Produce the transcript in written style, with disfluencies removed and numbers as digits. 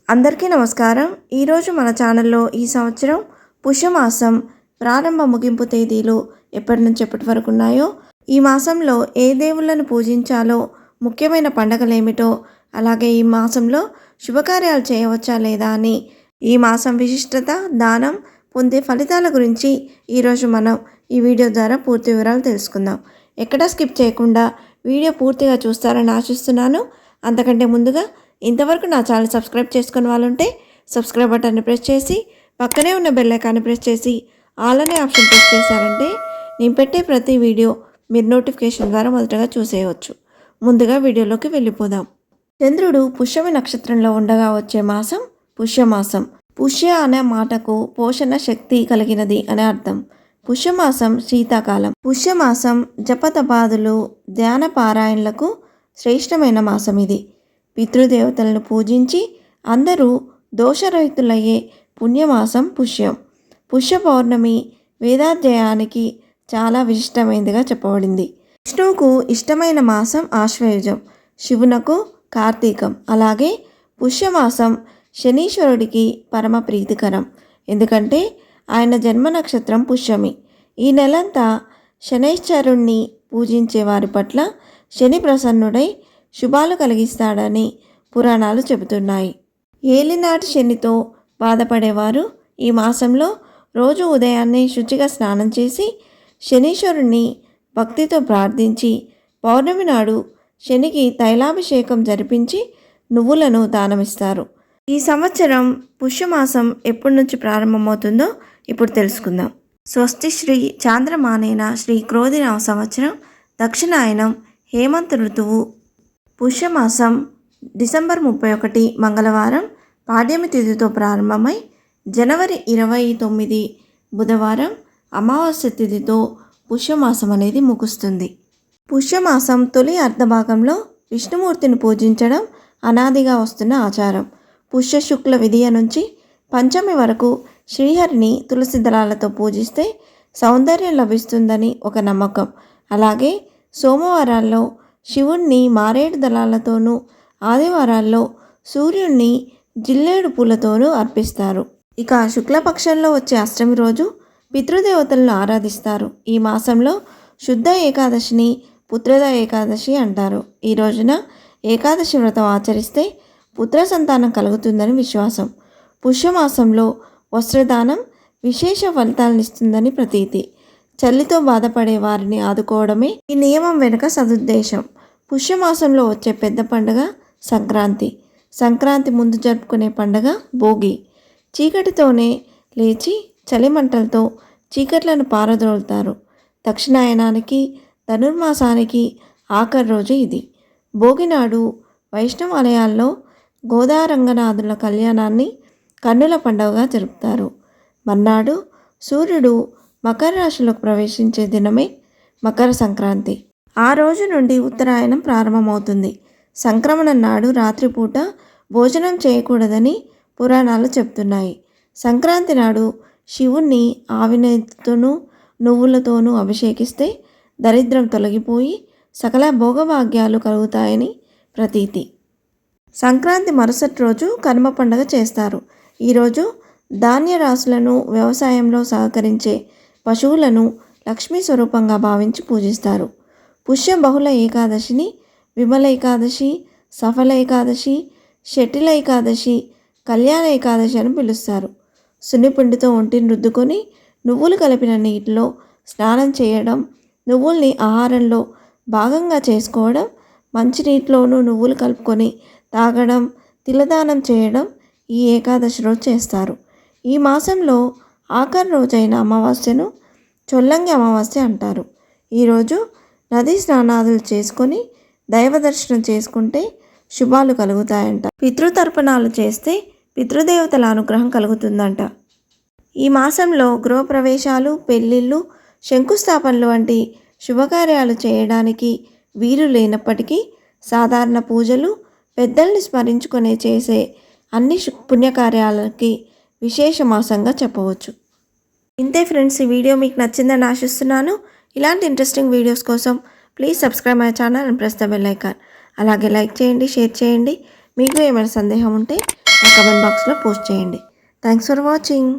అందరికీ నమస్కారం। ఈరోజు మన ఛానల్లో ఈ సంవత్సరం పుష్యమాసం ప్రారంభ ముగింపు తేదీలు ఎప్పటి నుంచి ఎప్పటి వరకు ఉన్నాయో, ఈ మాసంలో ఏ దేవుళ్ళను పూజించాలో, ముఖ్యమైన పండగలేమిటో, అలాగే ఈ మాసంలో శుభకార్యాలు చేయవచ్చా లేదా అని, ఈ మాసం విశిష్టత, దానం, పొందే ఫలితాల గురించి ఈరోజు మనం ఈ వీడియో ద్వారా పూర్తి వివరాలు తెలుసుకుందాం। ఎక్కడా స్కిప్ చేయకుండా వీడియో పూర్తిగా చూస్తారని ఆశిస్తున్నాను। అంతకంటే ముందుగా ఇంతవరకు నా ఛానల్ సబ్స్క్రైబ్ చేసుకుని వాళ్ళుంటే సబ్స్క్రైబ్ బటన్ని ప్రెస్ చేసి పక్కనే ఉన్న బెల్ ఐకాన్ని ప్రెస్ చేసి ఆల్ అనే ఆప్షన్ ప్రెస్ చేశారంటే నేను పెట్టే ప్రతి వీడియో మీరు నోటిఫికేషన్ ద్వారా మొదటగా చూసేయవచ్చు। ముందుగా వీడియోలోకి వెళ్ళిపోదాం। చంద్రుడు పుష్యమి నక్షత్రంలో ఉండగా వచ్చే మాసం పుష్యమాసం। పుష్య అనే మాటకు పోషణ శక్తి కలిగినది అనే అర్థం। పుష్యమాసం శీతాకాలం। పుష్యమాసం జపతపాదులు ధ్యాన పారాయణలకు శ్రేష్టమైన మాసం ఇది। పితృదేవతలను పూజించి అందరూ దోషరహితులయ్యే పుణ్యమాసం పుష్యం। పుష్య పౌర్ణమి వేదాధ్యాయానికి చాలా విశిష్టమైనదిగా చెప్పబడింది। విష్ణువుకు ఇష్టమైన మాసం ఆశ్వయుజం, శివునకు కార్తీకం। అలాగే పుష్యమాసం శనీశ్వరుడికి పరమ ప్రీతికరం, ఎందుకంటే ఆయన జన్మ నక్షత్రం పుష్యమి। ఈ నెలంతా శనైశ్వరుణ్ణి పూజించే వారి పట్ల శని ప్రసన్నుడై శుభాలు కలిగిస్తాడని పురాణాలు చెబుతున్నాయి। ఏలినాటి శనితో బాధపడేవారు ఈ మాసంలో రోజు ఉదయాన్నే శుచిగా స్నానం చేసి శనీశ్వరుణ్ణి భక్తితో ప్రార్థించి పౌర్ణమి నాడు శనికి తైలాభిషేకం జరిపించి నువ్వులను దానమిస్తారు। ఈ సంవత్సరం పుష్యమాసం ఎప్పటి నుంచి ప్రారంభమవుతుందో ఇప్పుడు తెలుసుకుందాం। స్వస్తి శ్రీ చాంద్రమానేన శ్రీ క్రోధినామ సంవత్సరం దక్షిణాయనం హేమంత ఋతువు పుష్యమాసం డిసెంబర్ 31 మంగళవారం పాడ్యమి తిథితో ప్రారంభమై జనవరి 29 బుధవారం అమావాస్య తిథితో పుష్యమాసం అనేది ముగుస్తుంది। పుష్యమాసం తొలి అర్ధభాగంలో విష్ణుమూర్తిని పూజించడం అనాదిగా వస్తున్న ఆచారం। పుష్య శుక్ల విధియ నుంచి పంచమి వరకు శ్రీహరిని తులసి దళాలతో పూజిస్తే సౌందర్యం లభిస్తుందని ఒక నమ్మకం। అలాగే సోమవారాల్లో శివుణ్ణి మారేడు దళాలతోనూ, ఆదివారాల్లో సూర్యుణ్ణి జిల్లేడు పూలతోనూ అర్పిస్తారు। ఇక శుక్లపక్షంలో వచ్చే అష్టమి రోజు పితృదేవతలను ఆరాధిస్తారు। ఈ మాసంలో శుద్ధ ఏకాదశిని పుత్రద ఏకాదశి అంటారు। ఈ రోజున ఏకాదశి వ్రతం ఆచరిస్తే పుత్ర సంతానం కలుగుతుందని విశ్వాసం। పుష్యమాసంలో వస్త్రదానం విశేష ఫలితాలనిస్తుందని ప్రతీతి। చలితో బాధపడే వారిని ఆదుకోవడమే ఈ నియమం వెనుక సదుద్దేశం। పుష్యమాసంలో వచ్చే పెద్ద పండుగ సంక్రాంతి। సంక్రాంతి ముందు జరుపుకునే పండుగ భోగి। చీకటితోనే లేచి చలిమంటలతో చీకట్లను పారద్రోలుతారు। దక్షిణాయనానికి ధనుర్మాసానికి ఆఖరి రోజు ఇది। భోగి నాడు వైష్ణవాలయాల్లో గోదారంగనాథుల కళ్యాణాన్ని కన్నుల పండుగగా జరుపుతారు। మర్నాడు సూర్యుడు మకర రాశిలోకి ప్రవేశించే దినమే మకర సంక్రాంతి। ఆ రోజు నుండి ఉత్తరాయణం ప్రారంభమవుతుంది। సంక్రమణం నాడు రాత్రిపూట భోజనం చేయకూడదని పురాణాలు చెప్తున్నాయి। సంక్రాంతి నాడు శివుణ్ణి ఆవినేతితోనూ నువ్వులతోనూ అభిషేకిస్తే దరిద్రం తొలగిపోయి సకల భోగభాగ్యాలు కలుగుతాయని ప్రతీతి। సంక్రాంతి మరుసటి రోజు కనుమ పండుగ చేస్తారు। ఈరోజు ధాన్య రాశులను, వ్యవసాయంలో సహకరించే పశువులను లక్ష్మీ స్వరూపంగా భావించి పూజిస్తారు। పుష్య బహుళ ఏకాదశిని విమల ఏకాదశి, సఫల ఏకాదశి, షటిల ఏకాదశి, కళ్యాణ ఏకాదశి అని పిలుస్తారు। సున్నిపిండితో ఒంటిని రుద్దుకొని నువ్వులు కలిపిన నీటిలో స్నానం చేయడం, నువ్వుల్ని ఆహారంలో భాగంగా చేసుకోవడం, మంచినీటిలోనూ నువ్వులు కలుపుకొని తాగడం, తిలదానం చేయడం ఈ ఏకాదశి రోజు చేస్తారు। ఈ మాసంలో ఆఖరి రోజైన అమావాస్యను చొల్లంగి అమావాస్య అంటారు। ఈరోజు నదీ స్నానాదులు చేసుకొని దైవ దర్శనం చేసుకుంటే శుభాలు కలుగుతాయంట। పితృతర్పణాలు చేస్తే పితృదేవతల అనుగ్రహం కలుగుతుందంట। ఈ మాసంలో గృహప్రవేశాలు, పెళ్ళిళ్ళు, శంకుస్థాపనలు వంటి శుభకార్యాలు చేయడానికి వీలు లేనప్పటికీ సాధారణ పూజలు, పెద్దల్ని స్మరించుకునే చేసే అన్ని పుణ్యకార్యాలకి విశేష మాసంగా చెప్పవచ్చు। ఇంతే ఫ్రెండ్స్, ఈ వీడియో మీకు నచ్చిందని ఆశిస్తున్నాను। ఇలాంటి ఇంట్రెస్టింగ్ వీడియోస్ కోసం please subscribe my channel and press the bell icon. అలాగే లైక్ చేయండి, షేర్ చేయండి। మీకు ఏమైనా సందేహం ఉంటే నా కమెంట్ బాక్స్లో పోస్ట్ చేయండి. Thanks for watching.